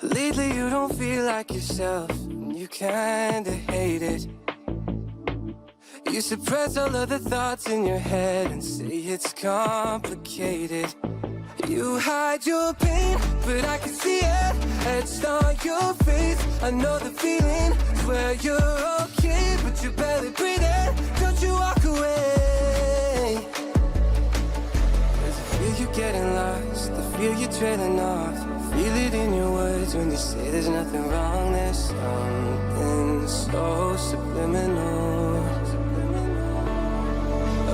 Lately you don't feel like yourself, and you kinda hate it. You suppress all of the thoughts in your head and say it's complicated. You hide your pain, but I can see it etched on your face. I know the feeling, swear you're okay, but you're barely breathing. Don't you walk away. 'Cause I feel you getting lost, I feel you trailing off. Feel it in your words when you say there's nothing wrong. There's something so subliminal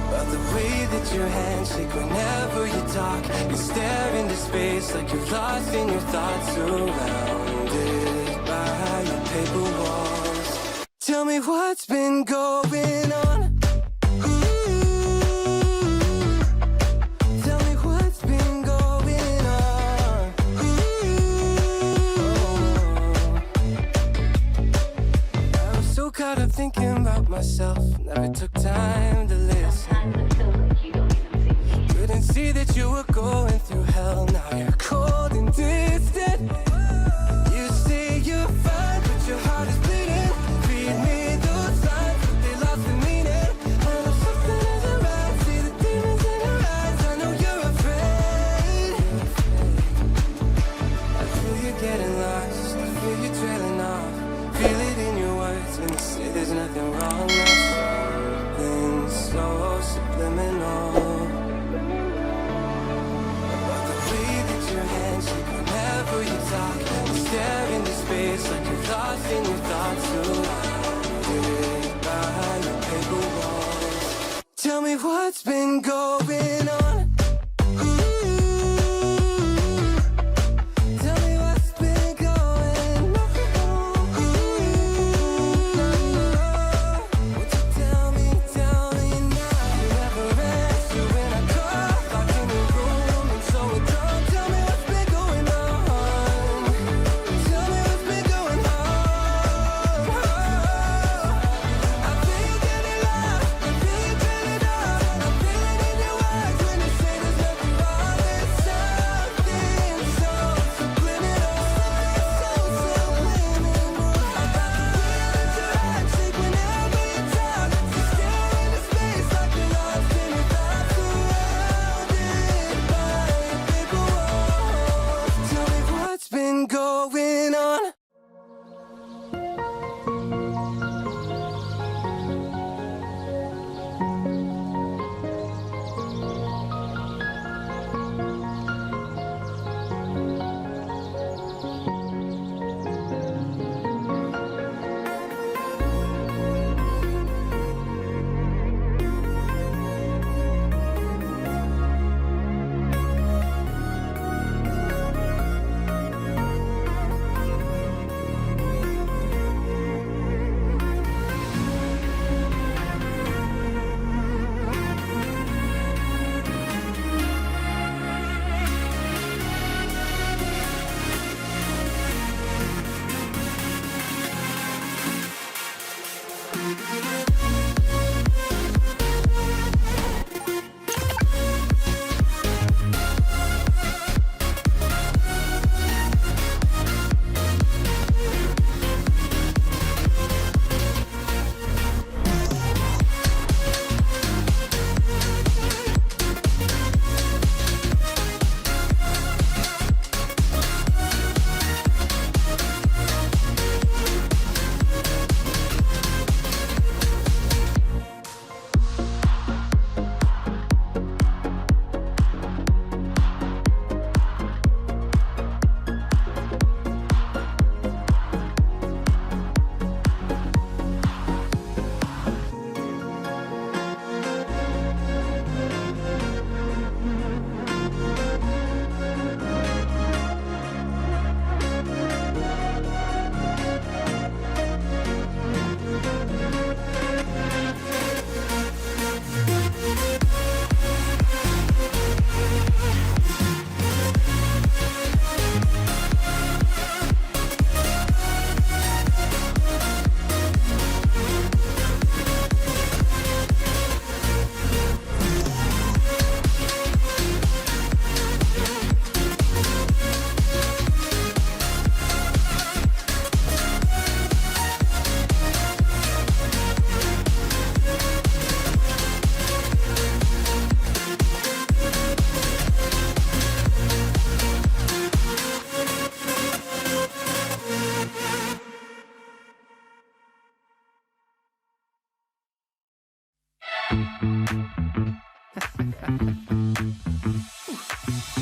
about the way that your hands shake whenever you talk. You stare into space like you're lost in your thoughts, surrounded by your paper walls. Tell me what's been going on. Tell me what's been going on. I was so caught up thinking about myself, never took time to listen. Couldn't see that you were going through hell. Now you're cold and distant. You say you're fine, but your heart is bleeding. Read me those lines, but they lost the meaning. I know something isn't right. See the demons in your eyes. I know you're afraid. I feel you getting lost, I feel you trailing off. Feel it in your words when you say there's nothing wrong. There's something so subliminal about the way that your hands shake whenever you talk. You stare into space like you're lost in your thoughts, surrounded by your paper walls. Tell me what's been going on. Tell me what's been going on. Won't you tell me now? You never answer when I call, locked in your room and so withdrawn. Tell me what's been going on. Tell me what's been going on. I feel you getting lost, I feel you trailing off. I feel it in your eyes when you say there's nothing wrong. There's something so subliminal, so subliminal about the way that your hands shake whenever you talk. You stare into space like you're lost in your thoughts, surrounded by paper walls. Tell me what's been going on.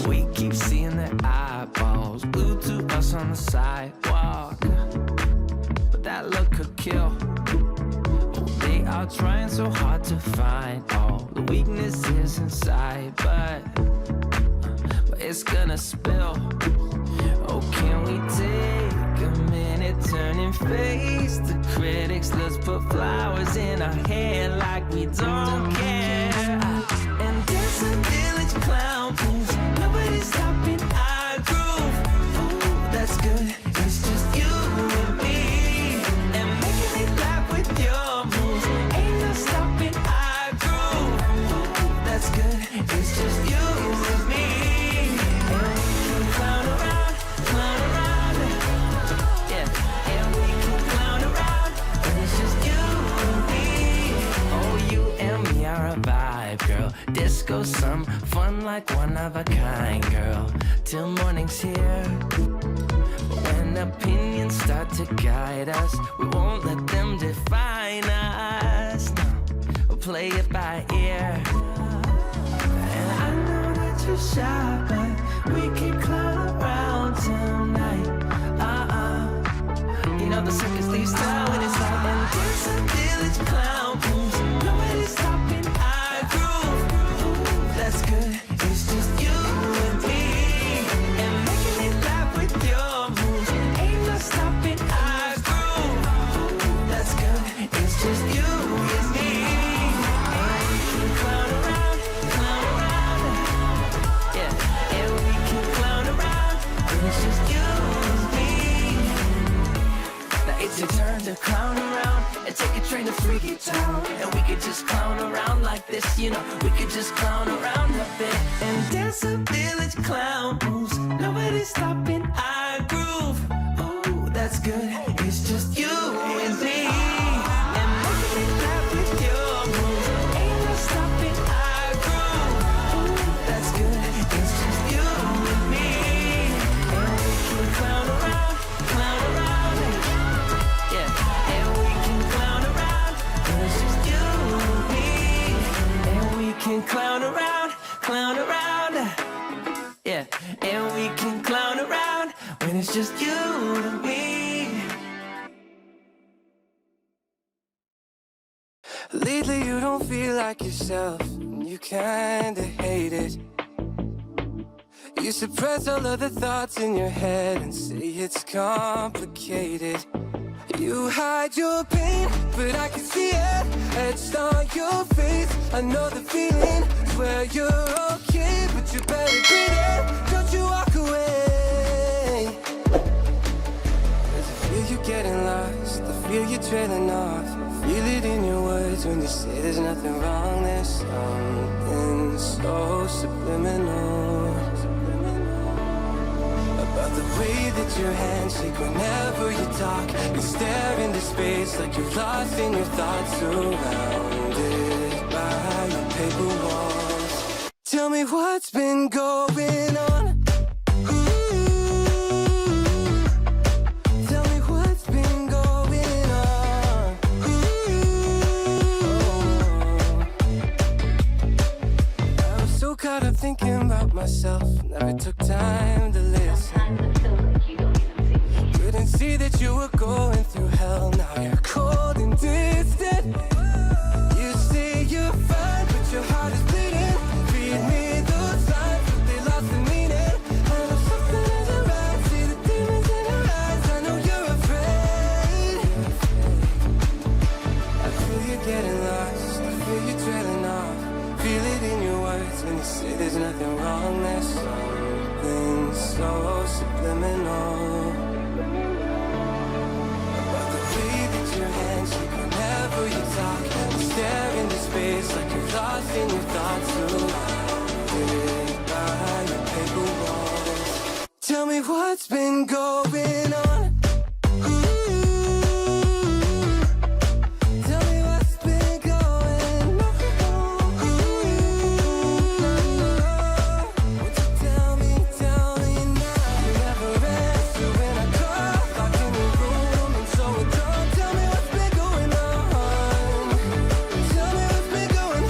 We keep seeing their eyeballs glued to us on the sidewalk, but that look could kill. Oh, they are trying so hard to find all the weaknesses inside, but it's gonna spill. Oh, can we take a minute, turn and face the critics? Let's put flowers in our hair like we don't care. And dance a village clown moves. Nobody's stopping our groove. Ooh, that's good. It's just you and me. And making me laugh with your moves. Ain't no stopping our groove. Ooh, that's good. It's just you and me. And we can clown around, yeah. And we can clown around. And it's just you and me. Oh, you and me are a vibe, girl. Disco, some fun like one of a kind, girl. Till morning's here. But when opinions start to guide us, we won't let them define us. No, we'll play it by ear. And I know that you're shy, but we can clown around tonight. You know the circus leaves town when it's out. And there's a village clown moves. Nobody's stopping our groove. Ooh, that's good. It's just you and me. And making me laugh with your moves. Ain't no stopping our groove. Ooh, that's good. It's just you and me. And we can clown around, yeah. And we can clown around. And it's just you and me. Now it's your turn to clown around and take a train to Freaky Town. And we could just clown around like this, you know. We could just clown around a bit and dance a village clown moves. Nobody's stopping our groove. Ooh, that's good. It's just you and me. And making me laugh with your moves. Ain't no stopping our groove. Ooh, that's good. It's just you and me. And we can clown around, yeah. And we can clown around. And it's just you and me. And we can clown around, yeah. And we can clown around when it's just you and me. Lately you don't feel like yourself, and you kinda hate it. You suppress all of the thoughts in your head and say it's complicated. You hide your pain, but I can see it etched on your face. I know the feeling, swear you're okay, but you better quit it. Don't you walk away. 'Cause I feel you getting lost, I feel you trailing off. Feel it in your words when you say there's nothing wrong. There's something so subliminal about the way that your hands shake whenever you talk. You stare into space like you're lost in your thoughts, surrounded by your paper walls. Tell me what's been going on. Tell me what's been going on. I was so caught up thinking about myself, never took time to listen. Couldn't see that you were going through hell. Now you're cold and distant. You say you're fine, but your heart is bleeding. Feed me those signs, but they lost the meaning. I know something isn't right. See the demons in your eyes. I know you're afraid. I feel you getting lost, I feel you trailing off. Feel it in your words when you say there's nothing wrong. There's something so subliminal about the way that your hands shake whenever you talk. You stare into space like you're lost in your thoughts, surrounded by your paper walls. Tell me what's been going on. Tell me what's been going on. Won't you tell me now. You never answer when I call. Locked in the room and so withdrawn. Tell me what's been going on. Tell me what's been going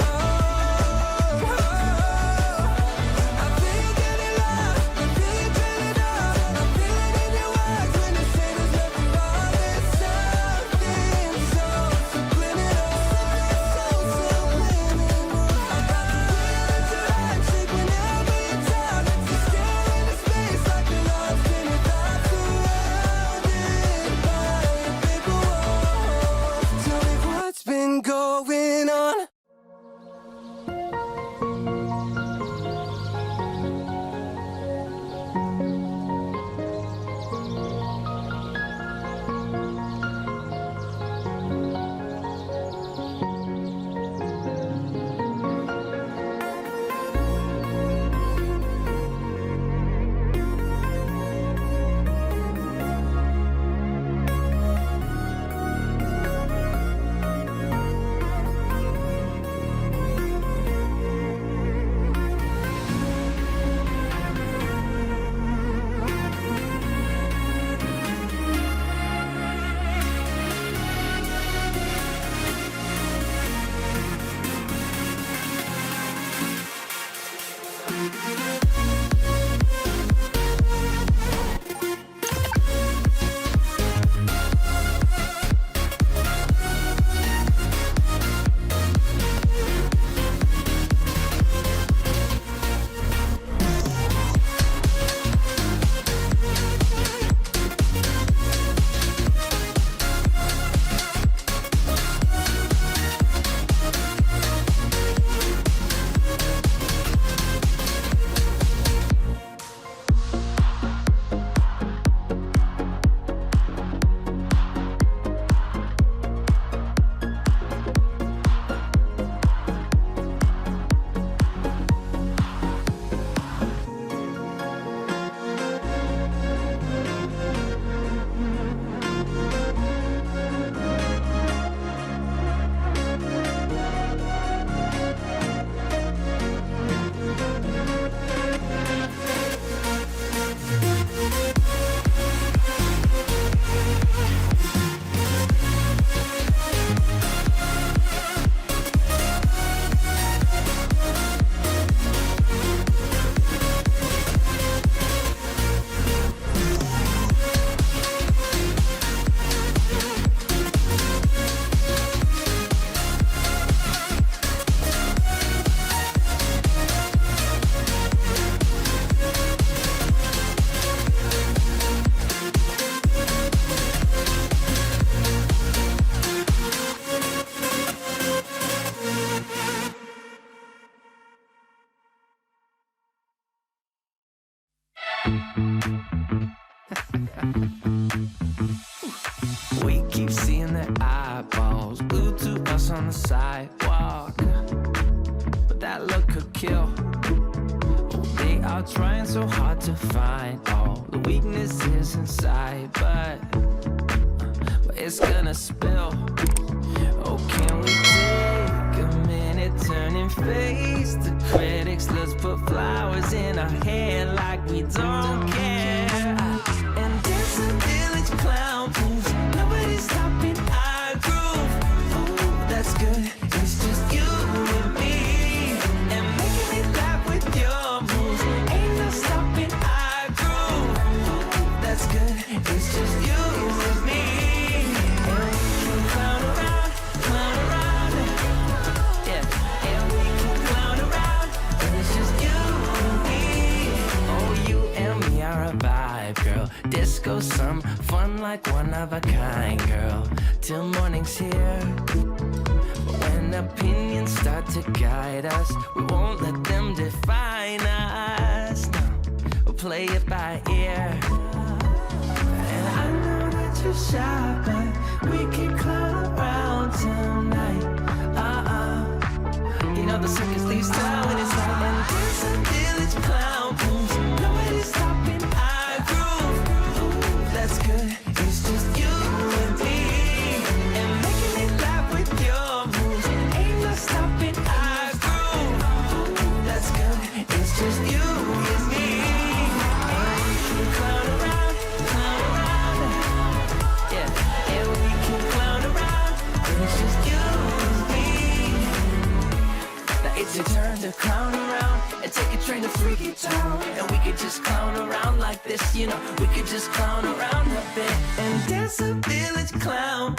We keep seeing their eyeballs glued to us on the sidewalk, but that look could kill. Oh, they are trying so hard to find all the weaknesses inside, but it's gonna spill. Oh, can we take a minute, turn and face the critics? Let's put flowers in our hair like we don't care. And dance a village clown moves. Nobody's stopping our groove. Ooh, that's good. It's just you and me. And making me laugh with your moves. Ain't no stopping our groove. Ooh, that's good. It's just you and me. And we can clown around, clown around. Yeah, and we can clown around. And it's just you and me. Oh, you and me are a vibe, girl. Disco, some fun like one of a kind, girl. Till morning's here. But when opinions start to guide us, we won't let them define us. No, we'll play it by ear. And I know that you're shy, but we can clown around tonight. You know the circus leaves town when it's light. And there's a village clown moves. Nobody's stopping our groove. Ooh, that's good. It's just you and me. And making me laugh with your moves. Ain't no stopping our groove. Ooh, that's good. It's just you and me. And we can clown around, clown around. Yeah, and we can clown around. And it's just you and me. Now it's your turn to clown around and take a train to Freaky Town. And we could just clown around like this, you know. We could just clown around a bit and dance a village clown.